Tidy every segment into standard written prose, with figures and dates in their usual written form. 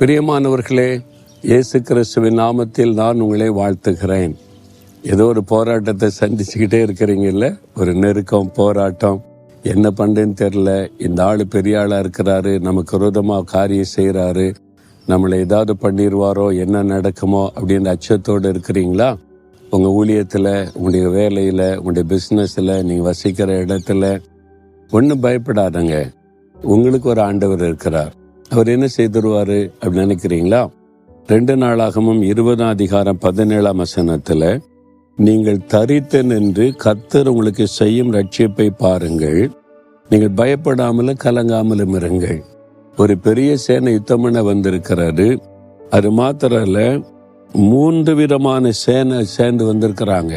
பிரியமானவர்களே, இயேசு கிறிஸ்துவின் நாமத்தில் நான் உங்களை வாழ்த்துகிறேன். ஏதோ ஒரு போராட்டத்தை சந்திச்சுக்கிட்டே இருக்கிறீங்கல்ல, ஒரு நெருக்கம், போராட்டம், என்ன பண்ணுறேன்னு தெரில. இந்த ஆள் பெரிய ஆளாக இருக்கிறாரு, நமக்கு விரோதமாக காரியம் செய்கிறாரு, நம்மளை ஏதாவது பண்ணிடுவாரோ, என்ன நடக்குமோ அப்படின்ற அச்சத்தோடு இருக்கிறீங்களா? உங்கள் ஊழியத்தில், உங்களுடைய வேலையில், உங்களுடைய பிஸ்னஸில், நீங்கள் வசிக்கிற இடத்துல ஒன்றும் பயப்படாதங்க. உங்களுக்கு ஒரு ஆண்டவர் இருக்கிறார். அவர் என்ன செய்திருவாரு அப்படின்னு நினைக்கிறீங்களா? 2 நாளாகமும் 20:17 நீங்கள் தரித்து நின்று கர்த்தர் உங்களுக்கு செய்யும் ரட்சிப்பை பாருங்கள், நீங்கள் பயப்படாமலும் கலங்காமலும் இருங்கள். ஒரு பெரிய சேனை யுத்தம் பண்ண வந்திருக்கிறாரு. அது மாத்திரல்ல, 3 விதமான சேனை சேர்ந்து வந்திருக்கிறாங்க.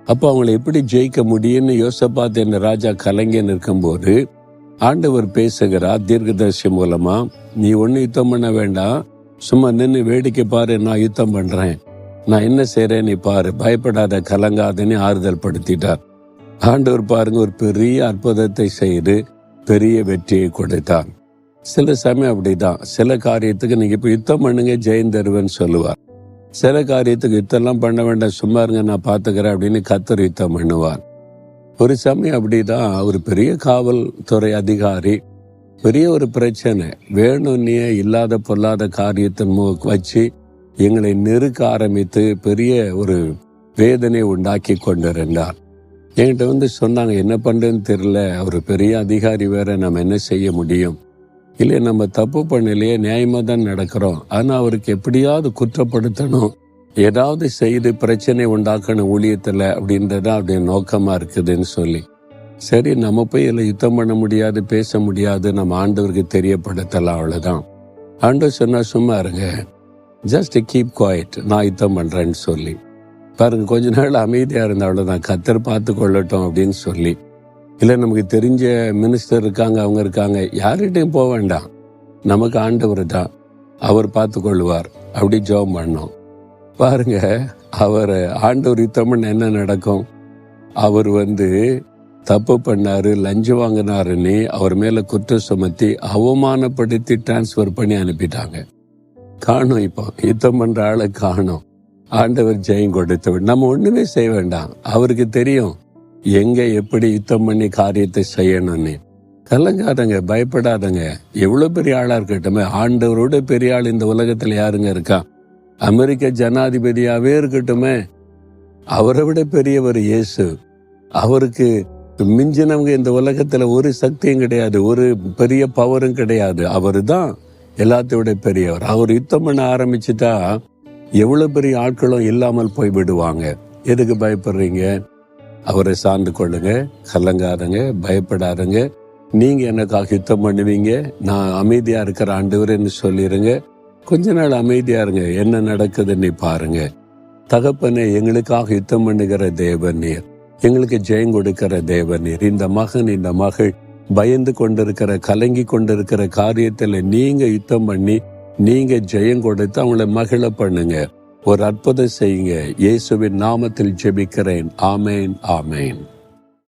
அப்போ அவங்களை எப்படி ஜெயிக்க முடியும்னு யோசபாத் என்ற ராஜா கலங்கி நிற்கும்போது ஆண்டவர் பேசுகிறார் தீர்க்கதரிசி மூலமா. நீ ஒன்னும் யுத்தம் பண்ண வேண்டாம், சும்மா நின்று வேடிக்கை பாரு, நான் யுத்தம் பண்றேன், நான் என்ன செய்றேன் நீ பாரு, பயப்படாத கலங்காதன்னு ஆறுதல் படுத்திட்டார். ஆண்டவர் பாருங்க, ஒரு பெரிய அற்புதத்தை செய்து பெரிய வெற்றியை கொடுத்தார். சில சமயம் அப்படிதான், சில காரியத்துக்கு நீங்க இப்ப யுத்தம் பண்ணுங்க ஜெயம் தருவேன்னு சொல்லுவார். சில காரியத்துக்கு யுத்தம்லாம் பண்ண வேண்டாம், சும்மா இருங்க நான் பாத்துக்கிறேன் அப்படின்னு கர்த்தர் யுத்தம் பண்ணுவார். ஒரு சமயம் அப்படிதான், ஒரு பெரிய காவல்துறை அதிகாரி பெரிய ஒரு பிரச்சனை, வேணும்னே இல்லாத பொல்லாத காரியத்தை வச்சு எங்களை நெருக்க ஆரம்பித்து பெரிய ஒரு வேதனை உண்டாக்கி கொண்டிருந்தார். என்கிட்ட சொன்னாங்க, என்ன பண்றேன்னு தெரியல, அவர் பெரிய அதிகாரி வேற, நம்ம என்ன செய்ய முடியும்? இல்லை, நம்ம தப்பு பண்ணலையே, நியாயமா தான் நடக்கிறோம், ஆனா அவருக்கு எப்படியாவது குற்றப்படுத்தணும், ஏதாவது செய்து பிரச்சனை உண்டாக்கணும் ஊழியத்துல அப்படின்றதா அப்படியே நோக்கமா இருக்குதுன்னு சொல்லி, சரி நம்ம போய் இதில் யுத்தம் பண்ண முடியாது, பேச முடியாது, நம்ம ஆண்டவருக்கு தெரியப்படுத்தலாம், அவ்வளவுதான். ஆண்டவர் சொன்னா சும்மா இருங்க, ஜஸ்ட் கீப் குவைட், நான் யுத்தம் பண்றேன்னு சொல்லி பாருங்க. கொஞ்ச நாள் அமைதியா இருந்த அவ்வளவுதான், கர்த்தர் பார்த்து கொள்ளட்டும் அப்படின்னு சொல்லி. இல்லை, நமக்கு தெரிஞ்ச மினிஸ்டர் இருக்காங்க, அவங்க இருக்காங்க, யார்கிட்டையும் போக வேண்டாம், நமக்கு ஆண்டவர் தான், அவர் பார்த்து கொள்ளுவார் அப்படி ஜெபம் பண்ணோம். பாருங்க, அவர் ஆண்டவர் யுத்தம் பண்ண என்ன நடக்கும்? அவர் தப்பு பண்ணாரு, லஞ்சம் வாங்கினாருன்னு அவர் மேல குற்றம் சுமத்தி அவமானப்படுத்தி டிரான்ஸ்பர் பண்ணி அனுப்பிட்டாங்க. காணும், இப்போ யுத்தம் பண்ற ஆளை காணும். ஆண்டவர் ஜெயம் கொடுத்தவர். நம்ம ஒண்ணுமே செய்ய வேண்டாம், அவருக்கு தெரியும் எங்க எப்படி யுத்தம் பண்ணி காரியத்தை செய்யணும்னு. கலங்காதங்க, பயப்படாதங்க. எவ்வளவு பெரிய ஆளா இருக்கட்டுமே, ஆண்டவரோட பெரிய ஆள் இந்த உலகத்துல யாருங்க இருக்கா? அமெரிக்க ஜனாதிபதியாவே இருக்கட்டுமே, அவரை விட பெரியவர் இயேசு. அவருக்கு மிஞ்சினவங்க இந்த உலகத்துல ஒரு சக்தியும் கிடையாது, ஒரு பெரிய பவரும் கிடையாது. அவரு தான் எல்லாத்தையோட பெரியவர். அவர் யுத்தம் பண்ண ஆரம்பிச்சுட்டா எவ்வளவு பெரிய ஆட்களும் இல்லாமல் போய் விடுவாங்க. எதுக்கு பயப்படுறீங்க? அவரை சார்ந்து கொள்ளுங்க, கலங்காதங்க, பயப்படாதங்க. நீங்க எனக்காக யுத்தம் பண்ணுவீங்க, நான் அமைதியா இருக்கிற ஆண்டவர்னு சொல்லிருங்க. கொஞ்ச நாள் அமைதியா இருங்க, என்ன நடக்குதுன்னு பாருங்க. தகப்பனே, எங்களுக்காக யுத்தம் பண்ணுகிற தேவன் நீர், எங்களுக்கு ஜெயம் கொடுக்கிற தேவன் நீர். இந்த மகன், இந்த மகள் பயந்து கொண்டிருக்கிற, கலங்கி கொண்டிருக்கிற காரியத்துல நீங்க யுத்தம் பண்ணி நீங்க ஜெயம் கொடுத்து அவங்களை மகிழ பண்ணுங்க. ஒரு அற்புதம் செய்யுங்க. இயேசுவின் நாமத்தில் ஜெபிக்கிறேன். ஆமேன், ஆமேன்.